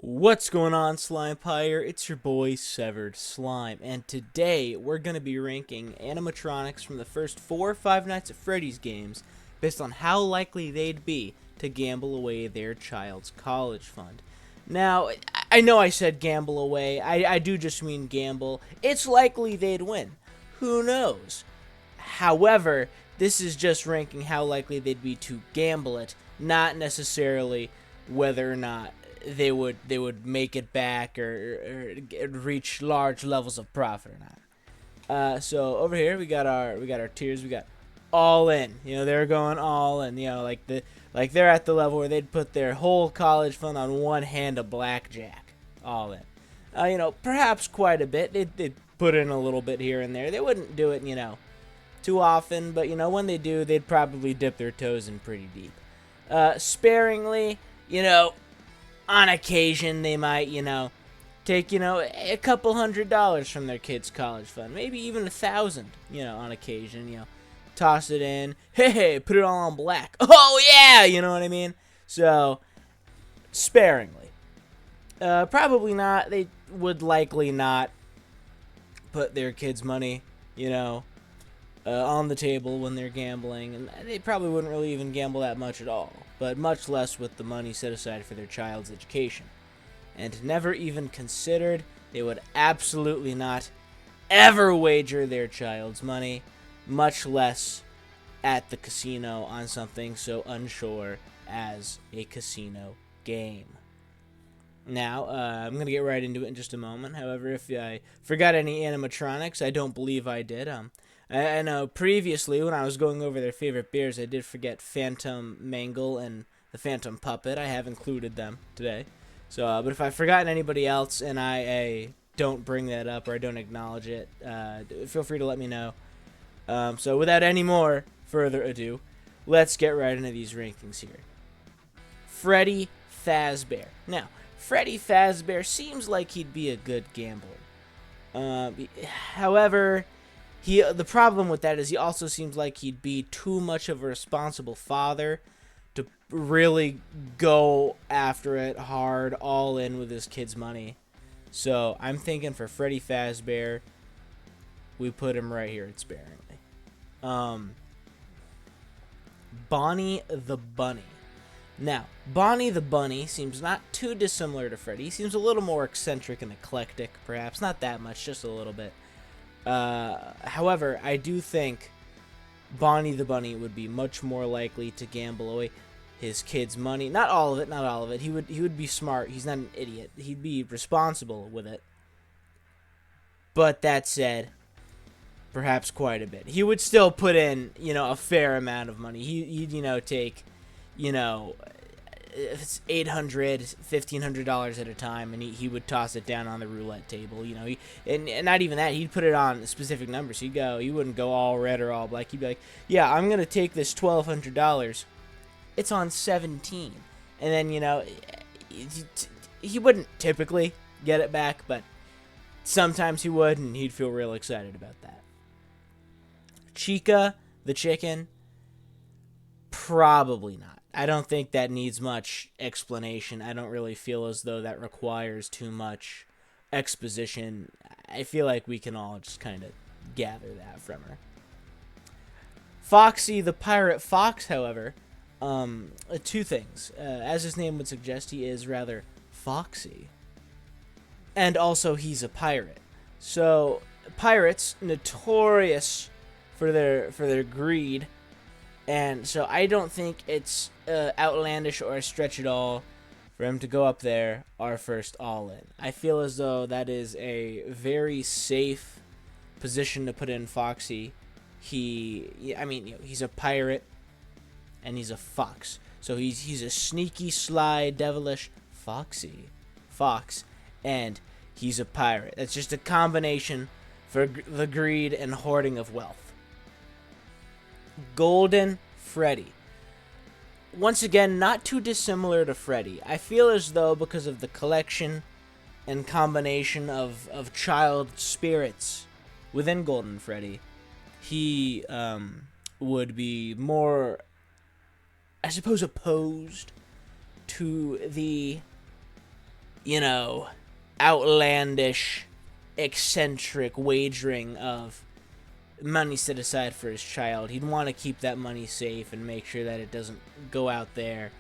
What's going on, Slime Pyre? It's your boy Severed Slime, and today we're going to be ranking animatronics from the first 4 or 5 Nights at Freddy's games based on how likely they'd be to gamble away their child's college fund. Now, I know I said gamble away, I do just mean gamble. It's likely they'd win. Who knows? However, this is just ranking how likely they'd be to gamble it, not necessarily whether or not they would make it back or reach large levels of profit or not. So over here we got our tiers. We got all in. You know, they're going all in. You know, like they're at the level where they'd put their whole college fund on one hand of blackjack. All in. You know, perhaps quite a bit. They'd put in a little bit here and there. They wouldn't do it, you know, too often, but you know, when they do, they'd probably dip their toes in pretty deep. Sparingly, you know, on occasion they might, you know, take, you know, a couple $100 from their kid's college fund, maybe even 1,000, you know, on occasion, you know, toss it in, hey, put it all on black, oh yeah, you know what I mean? So sparingly. Probably not. They would likely not put their kids' money, you know, on the table when they're gambling, and they probably wouldn't really even gamble that much at all, but much less with the money set aside for their child's education. And never even considered, they would absolutely not ever wager their child's money, much less at the casino on something so unsure as a casino game. Now, I'm going to get right into it in just a moment. However, if I forgot any animatronics, I don't believe I did. I know previously when I was going over their favorite beers, I did forget Phantom Mangle and the Phantom Puppet. I have included them today. So, but if I've forgotten anybody else and I don't bring that up or I don't acknowledge it, feel free to let me know. So without any more further ado, let's get right into these rankings here. Freddy Fazbear. Now, Freddy Fazbear seems like he'd be a good gambler. However, the problem with that is he also seems like he'd be too much of a responsible father to really go after it hard, all in with his kid's money. So I'm thinking for Freddy Fazbear, we put him right here at sparingly. Bonnie the Bunny. Now, Bonnie the Bunny seems not too dissimilar to Freddy. He seems a little more eccentric and eclectic, perhaps. Not that much, just a little bit. However, I do think Bonnie the Bunny would be much more likely to gamble away his kid's money. Not all of it, not all of it. He would be smart. He's not an idiot. He'd be responsible with it. But that said, perhaps quite a bit. He would still put in, you know, a fair amount of money. He'd you know, take, you know, it's $800, $1,500 at a time, and he would toss it down on the roulette table. You know, and not even that. He'd put it on specific numbers. He wouldn't go all red or all black. He'd be like, yeah, I'm gonna take this $1,200. It's on 17, and then, you know, he wouldn't typically get it back, but sometimes he would, and he'd feel real excited about that. Chica the Chicken, probably not. I don't think that needs much explanation. I don't really feel as though that requires too much exposition. I feel like we can all just kind of gather that from her. Foxy the Pirate Fox, however, two things. As his name would suggest, he is rather foxy. And also he's a pirate. So, pirates, notorious for their greed. And so I don't think it's outlandish or a stretch at all for him to go up there, our first all-in. I feel as though that is a very safe position to put in Foxy. I mean, you know, he's a pirate, and he's a fox. So he's a sneaky, sly, devilish fox, and he's a pirate. That's just a combination for the greed and hoarding of wealth. Golden Freddy. Once again, not too dissimilar to Freddy. I feel as though because of the collection and combination of child spirits within Golden Freddy, he would be more, I suppose, opposed to the you know, outlandish, eccentric wagering of money set aside for his child. He'd want to keep that money safe and make sure that it doesn't go out there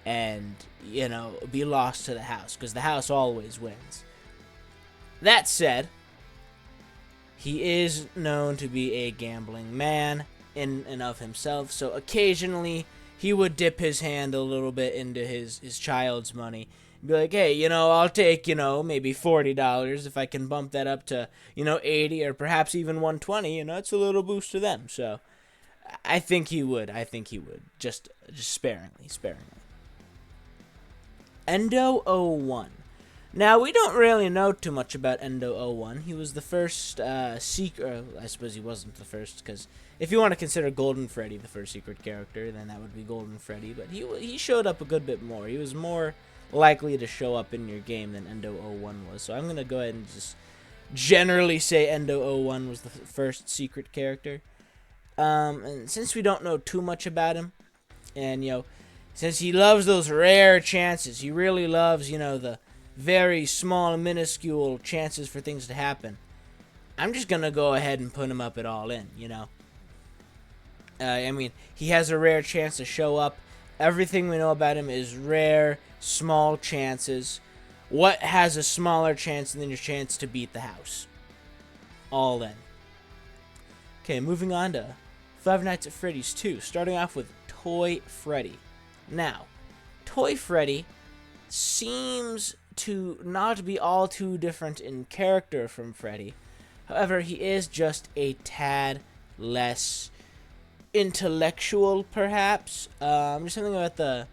and, you know, be lost to the house, because the house always wins. That said, he is known to be a gambling man in and of himself, so occasionally he would dip his hand a little bit into his child's money. Be like, hey, you know, I'll take, you know, maybe $40 if I can bump that up to, you know, 80 or perhaps even 120. You know, it's a little boost to them. So I think he would. Just sparingly. Endo 01. Now, we don't really know too much about Endo 01. He was the first secret... I suppose he wasn't the first, because if you want to consider Golden Freddy the first secret character, then that would be Golden Freddy. But he showed up a good bit more. He was more likely to show up in your game than Endo 01 was. So I'm going to go ahead and just generally say Endo 01 was the first secret character. And since we don't know too much about him, and, you know, since he loves those rare chances, he really loves, you know, the very small, minuscule chances for things to happen, I'm just going to go ahead and put him up at all in, you know. I mean, he has a rare chance to show up. Everything we know about him is rare, small chances. What has a smaller chance than your chance to beat the house? All in. Okay, moving on to Five Nights at Freddy's 2, starting off with Toy Freddy. Now, Toy Freddy seems to not be all too different in character from Freddy. However, he is just a tad less intellectual, perhaps. Just something about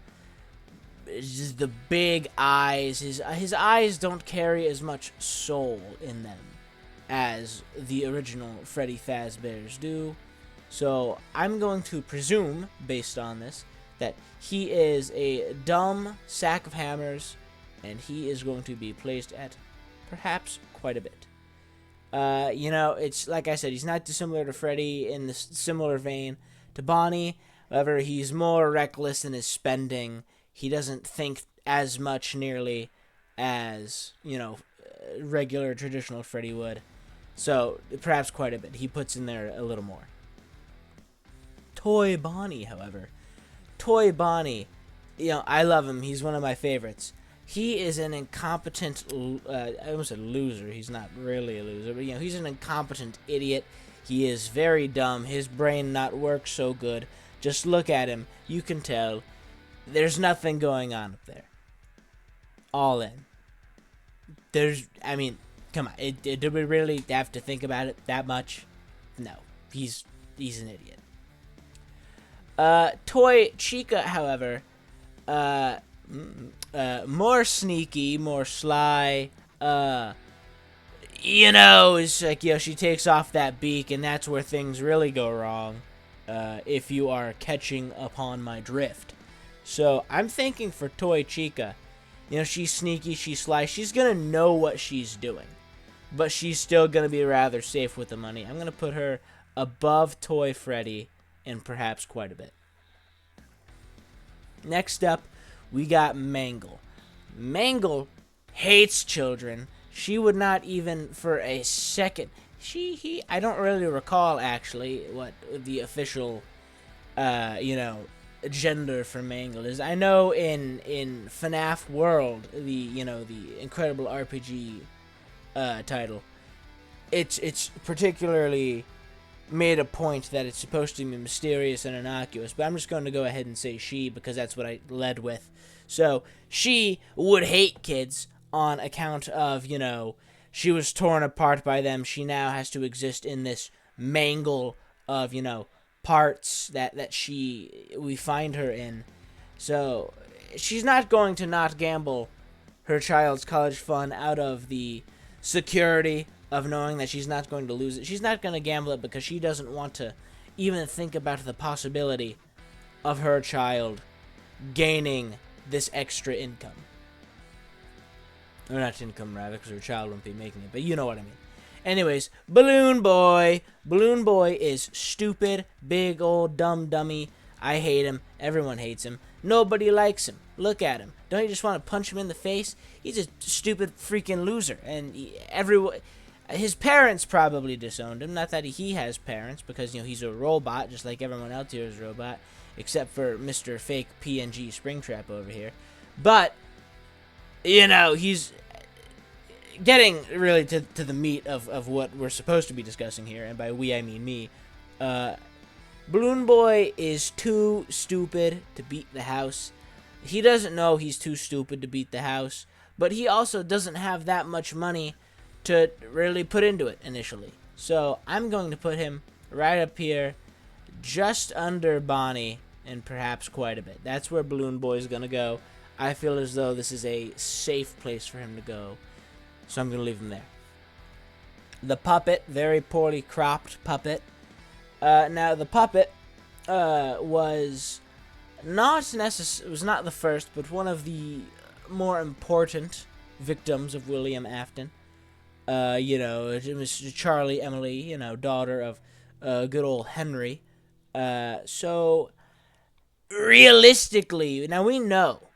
just the big eyes. His eyes don't carry as much soul in them as the original Freddy Fazbear's do. So I'm going to presume, based on this, that he is a dumb sack of hammers, and he is going to be placed at perhaps quite a bit. You know, it's like I said, he's not dissimilar to Freddy in the similar vein to Bonnie. However, he's more reckless in his spending. He doesn't think as much nearly as, you know, regular traditional Freddy would. So, perhaps quite a bit. He puts in there a little more. Toy Bonnie, however. Toy Bonnie, you know, I love him. He's one of my favorites. He is an incompetent, I almost said loser. He's not really a loser, but, you know, he's an incompetent idiot. He is very dumb. His brain not works so good. Just look at him. You can tell there's nothing going on up there. All in. I mean, come on. Do we really have to think about it that much? No. He's an idiot. Toy Chica, however, more sneaky, more sly, you know, it's like, you know, she takes off that beak, and that's where things really go wrong, if you are catching upon my drift. So, I'm thinking for Toy Chica, you know, she's sneaky, she's sly, she's gonna know what she's doing, but she's still gonna be rather safe with the money. I'm gonna put her above Toy Freddy, and perhaps quite a bit. Next up, we got Mangle. Mangle hates children. She would not even for a second. I don't really recall actually what the official, you know, gender for Mangle is. I know in FNaF World, the incredible RPG title, it's particularly made a point that it's supposed to be mysterious and innocuous, but I'm just going to go ahead and say she because that's what I led with. So, she would hate kids on account of, you know, she was torn apart by them. She now has to exist in this mangle of, you know, parts that we find her in. So, she's not going to not gamble her child's college fund out of the security of knowing that she's not going to lose it. She's not going to gamble it because she doesn't want to even think about the possibility of her child gaining this extra income. Or not income, rather, because her child won't be making it, but you know what I mean. Anyways, Balloon Boy. Balloon Boy is stupid, big old dumb dummy. I hate him. Everyone hates him. Nobody likes him. Look at him. Don't you just want to punch him in the face? He's a stupid freaking loser. And everyone, his parents probably disowned him. Not that he has parents, because he's a robot, just like everyone else here is a robot, except for Mr. Fake PNG Springtrap over here. But he's getting really to the meat of what we're supposed to be discussing here, and by we I mean me. Balloon Boy is too stupid to beat the house. He doesn't know he's too stupid to beat the house, but he also doesn't have that much money to really put into it initially. So I'm going to put him right up here, just under Bonnie, and perhaps quite a bit. That's where Balloon Boy is going to go. I feel as though this is a safe place for him to go, so I'm going to leave him there. The puppet, very poorly cropped puppet. Now the puppet was not the first, but one of the more important victims of William Afton. It was Charlie Emily, daughter of good old Henry. So realistically, now we know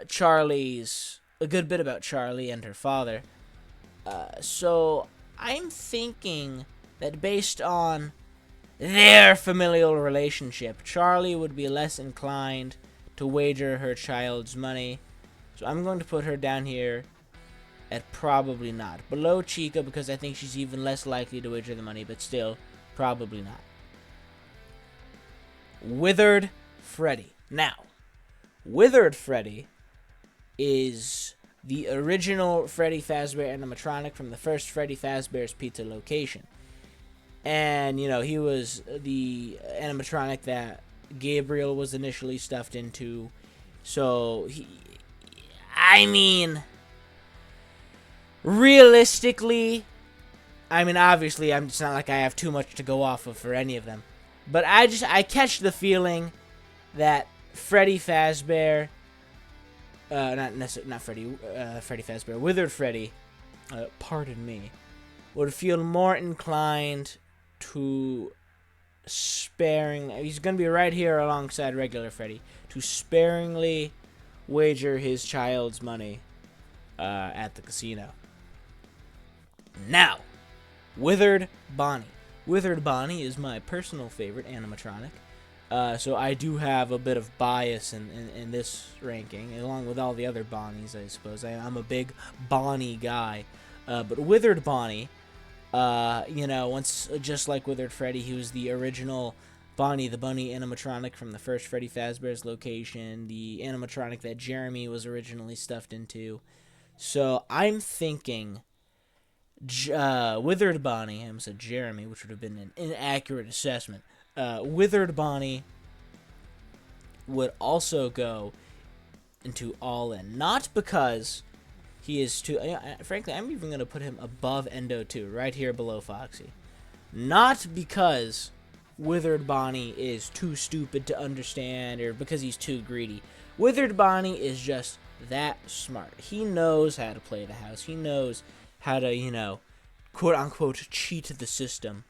Charlie's a good bit about Charlie and her father. So I'm thinking that based on their familial relationship, Charlie would be less inclined to wager her child's money. So I'm going to put her down here at probably not. Below Chica, because I think she's even less likely to wager the money, but still, probably not. Withered Freddy. Now, Withered Freddy is the original Freddy Fazbear animatronic from the first Freddy Fazbear's Pizza location. And, he was the animatronic that Gabriel was initially stuffed into. So, realistically, obviously, it's not like I have too much to go off of for any of them. But I catch the feeling that Freddy Fazbear, not Freddy Fazbear, Withered Freddy, pardon me, would feel more inclined to sparingly, he's going to be right here alongside regular Freddy, to sparingly wager his child's money at the casino. Now, Withered Bonnie. Withered Bonnie is my personal favorite animatronic. So I do have a bit of bias in this ranking, along with all the other Bonnies, I suppose. I'm a big Bonnie guy. But Withered Bonnie, once, just like Withered Freddy, he was the original Bonnie the Bunny animatronic from the first Freddy Fazbear's location, the animatronic that Jeremy was originally stuffed into. So I'm thinking Withered Bonnie, I almost said Jeremy, which would have been an inaccurate assessment. Withered Bonnie would also go into All In. Not because he is too... frankly, I'm even going to put him above Endo 2, right here below Foxy. Not because Withered Bonnie is too stupid to understand or because he's too greedy. Withered Bonnie is just that smart. He knows how to play the house. He knows how to, quote-unquote, cheat the system.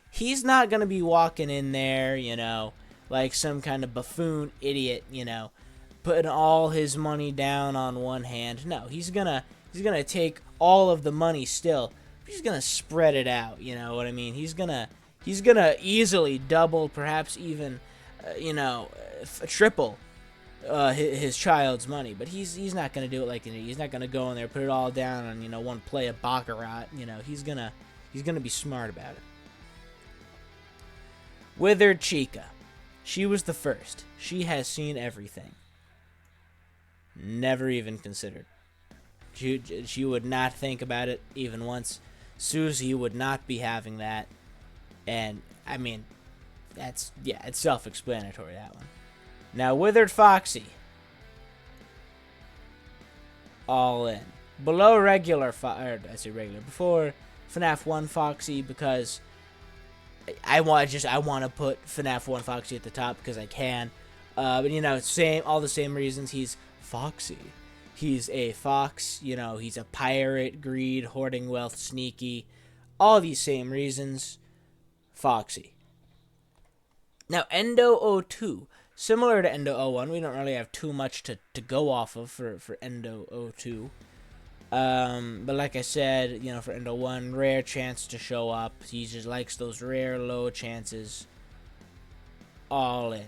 He's not going to be walking in there, like some kind of buffoon idiot, putting all his money down on one hand. No, he's gonna take all of the money still. He's gonna spread it out, you know what I mean? He's gonna easily double, perhaps even, triple his child's money. But he's not gonna do it like an idiot. He's not gonna go in there, put it all down on, one play of baccarat. He's gonna be smart about it. Withered Chica. She was the first. She has seen everything. Never even considered. She would not think about it even once. Susie would not be having that. And, it's self-explanatory, that one. Now, Withered Foxy. All in. Below regular before FNaF 1 Foxy, because I want to put FNaF 1 Foxy at the top because I can. But all the same reasons. He's Foxy. He's a fox, he's a pirate, greed, hoarding wealth, sneaky. All these same reasons. Foxy. Now, Endo 02. Similar to Endo O1, we don't really have too much to go off of for Endo O2. But like I said, for Endo 1, rare chance to show up. He just likes those rare low chances. All in.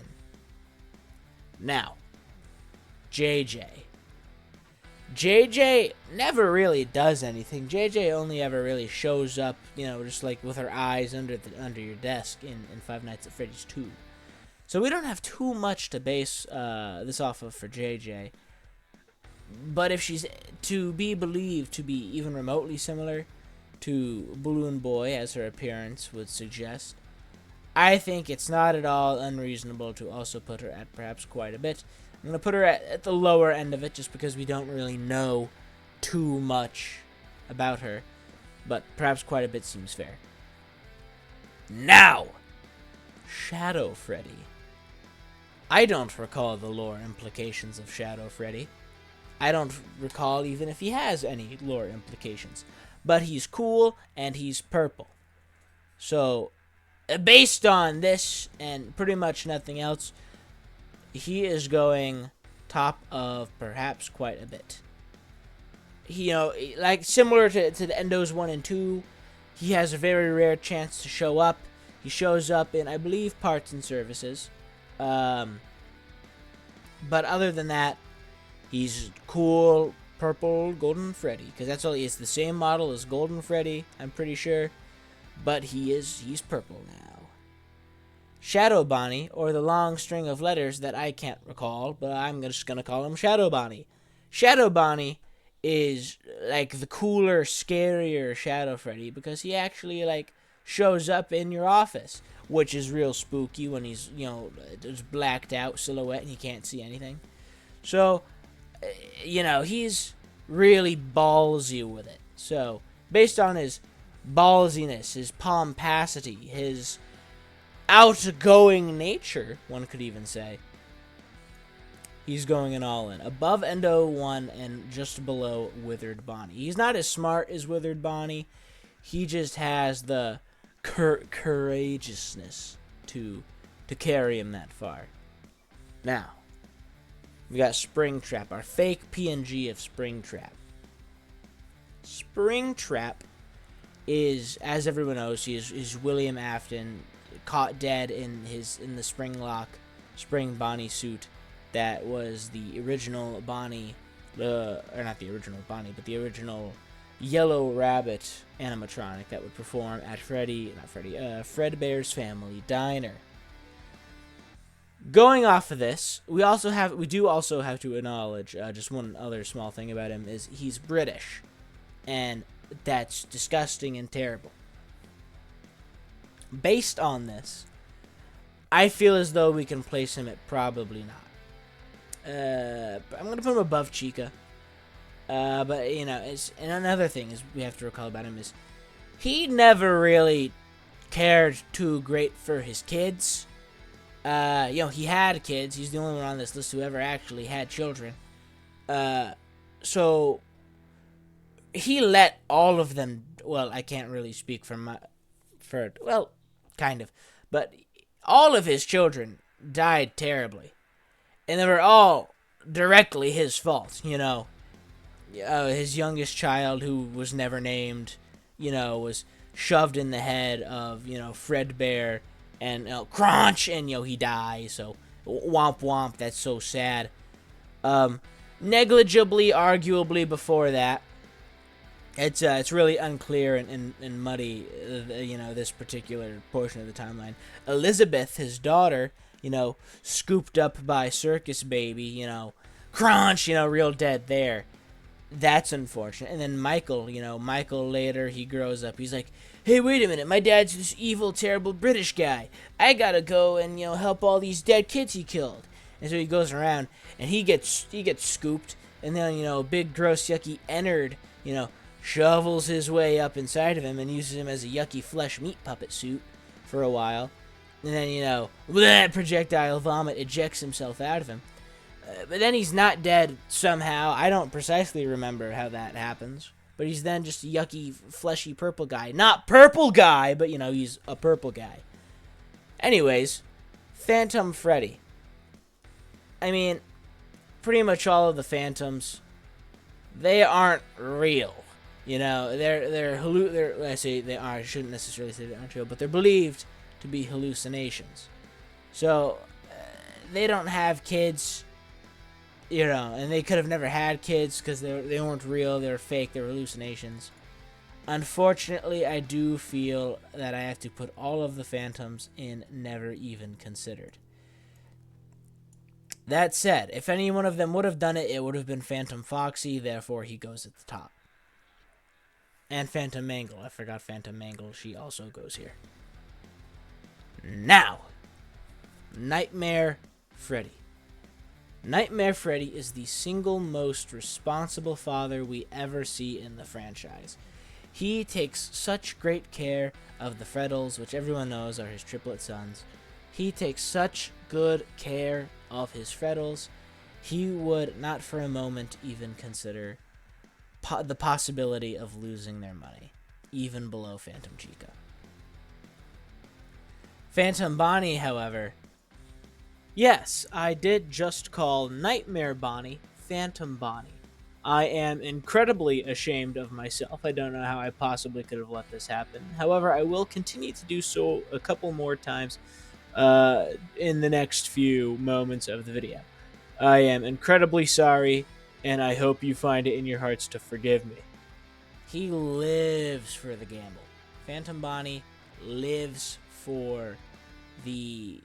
Now, JJ. JJ never really does anything. JJ only ever really shows up, just like with her eyes under your desk in Five Nights at Freddy's 2. So we don't have too much to base this off of for JJ. But if she's to be believed to be even remotely similar to Balloon Boy, as her appearance would suggest, I think it's not at all unreasonable to also put her at perhaps quite a bit. I'm going to put her at the lower end of it just because we don't really know too much about her. But perhaps quite a bit seems fair. Now, Shadow Freddy. I don't recall the lore implications of Shadow Freddy. I don't recall even if he has any lore implications. But he's cool and he's purple. So, based on this and pretty much nothing else, he is going top of perhaps quite a bit. He, like similar to the Endos 1 and 2, he has a very rare chance to show up. He shows up in, I believe, parts and services. But other than that, he's cool purple Golden Freddy, because that's all he is. The same model as Golden Freddy, I'm pretty sure, but he's purple now. Shadow Bonnie, or the long string of letters that I can't recall, but I'm just gonna call him Shadow Bonnie. Shadow Bonnie is like the cooler, scarier Shadow Freddy, because he actually shows up in your office, which is real spooky when he's just blacked out silhouette and he can't see anything. So, he's really ballsy with it. So, based on his ballsiness, his pomposity, his outgoing nature, one could even say, he's going in all in. Above Endo 1 and just below Withered Bonnie. He's not as smart as Withered Bonnie. He just has the courageousness to carry him that far. Now, we got Springtrap, our fake PNG of Springtrap. Springtrap is, as everyone knows, is William Afton caught dead in the Spring Bonnie suit that was the original Bonnie, or not the original Bonnie, but the original Yellow Rabbit animatronic that would perform at Fredbear's Family Diner. Going off of this, we do also have to acknowledge just one other small thing about him is he's British, and that's disgusting and terrible. Based on this, I feel as though we can place him at probably not. I'm gonna put him above Chica. But and another thing is we have to recall about him is he never really cared too great for his kids. He had kids. He's the only one on this list who ever actually had children. So he let all of them. Well, I can't really speak well, kind of, but all of his children died terribly, and they were all directly his fault. His youngest child, who was never named, was shoved in the head of, Fredbear, and crunch, and he dies. So womp womp. That's so sad. Negligibly, arguably before that, it's really unclear and muddy. This particular portion of the timeline. Elizabeth, his daughter, scooped up by Circus Baby, crunch, real dead there. That's unfortunate. And then Michael, Michael later, he grows up. He's like, hey, wait a minute. My dad's this evil, terrible British guy. I gotta go and, help all these dead kids he killed. And so he goes around, and he gets scooped. And then, big, gross, yucky Ennard, shovels his way up inside of him and uses him as a yucky flesh meat puppet suit for a while. And then, projectile vomit ejects himself out of him. But then he's not dead somehow. I don't precisely remember how that happens. But he's then just a yucky, fleshy purple guy. Not purple guy, but, he's a purple guy. Anyways, Phantom Freddy. I mean, pretty much all of the phantoms, they aren't real. You know, I say they are. I shouldn't necessarily say they aren't real, but they're believed to be hallucinations. So they don't have kids, you know, and they could have never had kids because they weren't real. They were fake. They were hallucinations. Unfortunately, I do feel that I have to put all of the phantoms in never even considered. That said, if any one of them would have done it, it would have been Phantom Foxy, therefore he goes at the top. And Phantom Mangle. I forgot Phantom Mangle. She also goes here. Now, Nightmare Freddy. Nightmare Freddy is the single most responsible father we ever see in the franchise. He takes such great care of the Freddles, which everyone knows are his triplet sons. He takes such good care of his Freddles. He would not for a moment even consider the possibility of losing their money, even below Phantom Chica. Phantom Bonnie, however, yes, I did just call Nightmare Bonnie Phantom Bonnie. I am incredibly ashamed of myself. I don't know how I possibly could have let this happen. However, I will continue to do so a couple more times in the next few moments of the video. I am incredibly sorry, and I hope you find it in your hearts to forgive me. He lives for the gamble. Phantom Bonnie lives for the...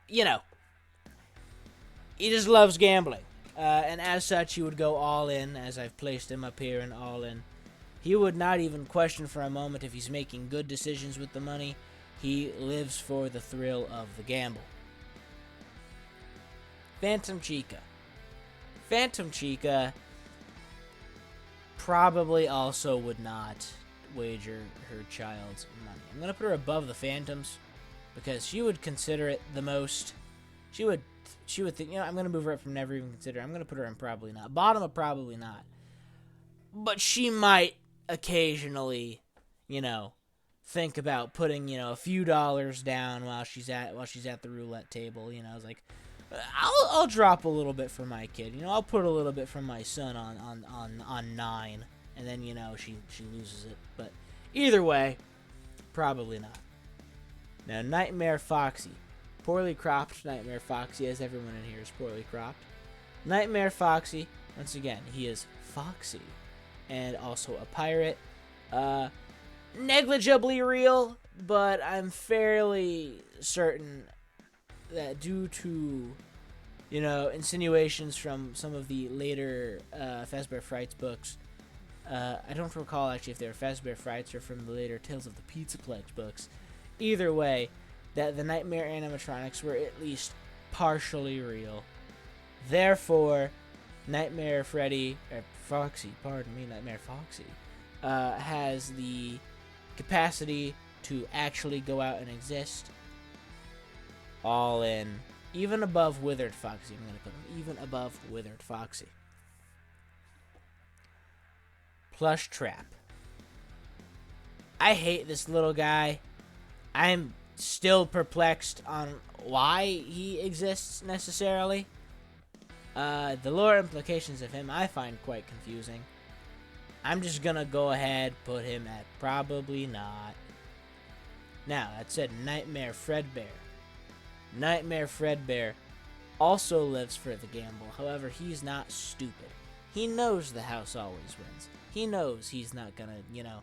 you know, he just loves gambling. And as such, he would go all in, as I've placed him up here in all in. He would not even question for a moment if he's making good decisions with the money. He lives for the thrill of the gamble. Phantom Chica. Phantom Chica probably also would not wager her child's money. I'm going to put her above the Phantoms because she would consider it the most. She would think, you know, I'm going to move her up from never even consider. I'm going to put her in probably not. Bottom of probably not. But she might occasionally, you know, think about putting, you know, a few dollars down while she's at the roulette table. You know, it's like, I'll drop a little bit for my kid. You know, I'll put a little bit for my son on 9, and then, you know, she loses it. But either way, probably not. Now, Nightmare Foxy. Poorly cropped Nightmare Foxy, as everyone in here is poorly cropped. Nightmare Foxy, once again, he is Foxy, and also a pirate. Negligibly real, but I'm fairly certain that due to, you know, insinuations from some of the later Fazbear Frights books, I don't recall actually if they were Fazbear Frights or from the later Tales of the Pizza Plex books. Either way, that the Nightmare animatronics were at least partially real. Therefore, Nightmare Freddy, or Foxy, pardon me, Nightmare Foxy, has the capacity to actually go out and exist. All in. Even above Withered Foxy. I'm going to put him even above Withered Foxy. Plush Trap. I hate this little guy. I'm still perplexed on why he exists necessarily. The lore implications of him I find quite confusing. I'm just gonna go ahead put him at probably not. Now, that said, Nightmare Fredbear. Nightmare Fredbear also lives for the gamble. However, he's not stupid. He knows the house always wins. He knows he's not gonna, you know,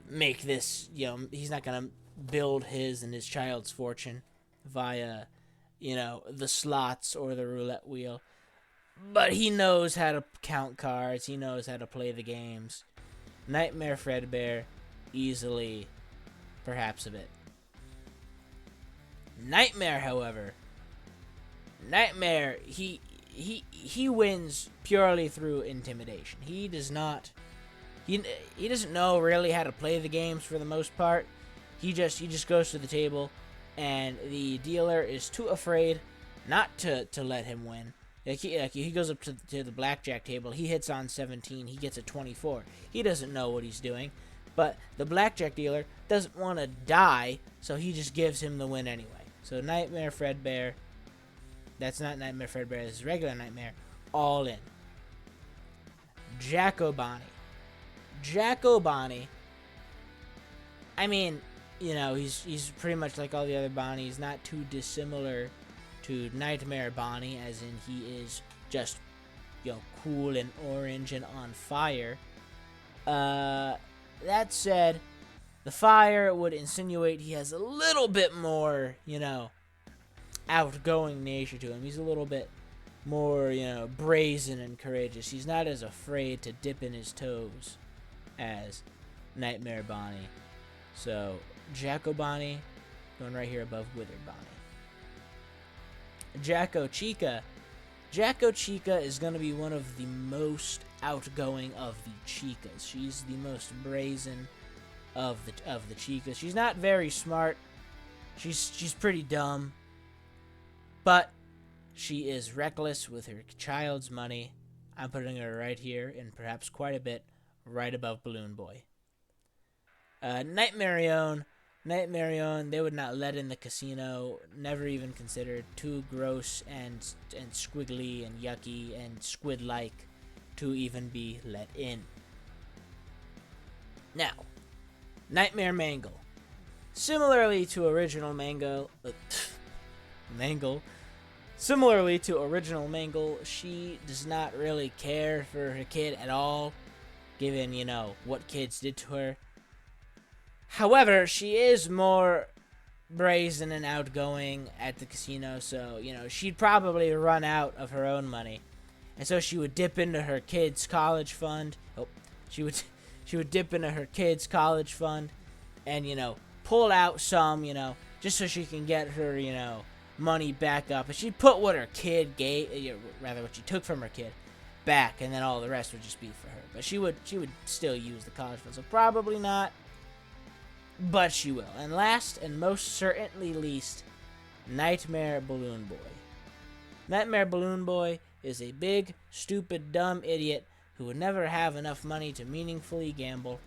make this, you know, he's not gonna build his and his child's fortune via, you know, the slots or the roulette wheel. But he knows how to count cards. He knows how to play the games. Nightmare Fredbear, easily, perhaps a bit. Nightmare, however, Nightmare, he wins purely through intimidation. He does not, he doesn't know really how to play the games for the most part. He just goes to the table, and the dealer is too afraid not to let him win. He goes up to the blackjack table. He hits on 17. He gets a 24. He doesn't know what he's doing, but the blackjack dealer doesn't want to die, so he just gives him the win anyway. So Nightmare Fredbear. That's not Nightmare Fredbear. This is regular Nightmare. All in. Jacko Bonnie. Jacko Bonnie. I mean, you know, he's pretty much like all the other Bonnies. Not too dissimilar to Nightmare Bonnie, as in he is just, you know, cool and orange and on fire. That said, the fire would insinuate he has a little bit more, you know, outgoing nature to him. He's a little bit more, you know, brazen and courageous. He's not as afraid to dip in his toes as Nightmare Bonnie. So, Jacko Bonnie going right here above Withered Bonnie. Jacko Chica. Jacko Chica is going to be one of the most outgoing of the Chicas. She's the most brazen of the Chicas. She's not very smart. She's pretty dumb. But she is reckless with her child's money. I'm putting her right here, and perhaps quite a bit right above Balloon Boy. Nightmarion. Nightmarion, they would not let in the casino. Never even considered. Too gross and squiggly and yucky and squid-like to even be let in. Now, Nightmare Mangle. Similarly to original Mangle, Similarly to original Mangle, she does not really care for her kid at all, given, you know, what kids did to her. However, she is more brazen and outgoing at the casino, so, you know, she'd probably run out of her own money. And so she would dip into her kid's college fund. She would dip into her kid's college fund and, you know, pull out some, you know, just so she can get her, you know, money back up. And she'd put what her kid gave, rather what she took from her kid, back, and then all the rest would just be for her. But she would still use the college fund, so probably not. But she will. And last and most certainly least, Nightmare Balloon Boy. Nightmare Balloon Boy is a big, stupid, dumb idiot who would never have enough money to meaningfully gamble.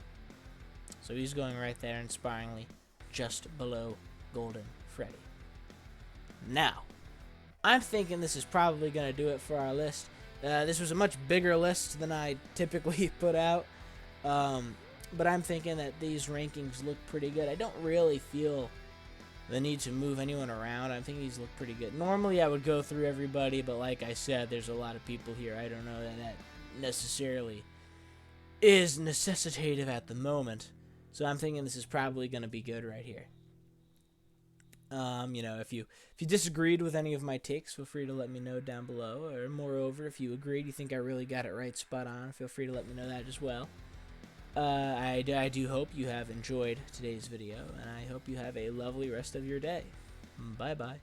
So he's going right there inspiringly, just below Golden Freddy. Now, I'm thinking this is probably going to do it for our list. This was a much bigger list than I typically put out. But I'm thinking that these rankings look pretty good. I don't really feel the need to move anyone around. I think these look pretty good. Normally I would go through everybody, but like I said, there's a lot of people here. I don't know that necessarily is necessitative at the moment. So I'm thinking this is probably going to be good right here. You know, if you disagreed with any of my takes, feel free to let me know down below. Or moreover, if you agreed, you think I really got it right spot on, feel free to let me know that as well. I do hope you have enjoyed today's video, and I hope you have a lovely rest of your day. Bye-bye.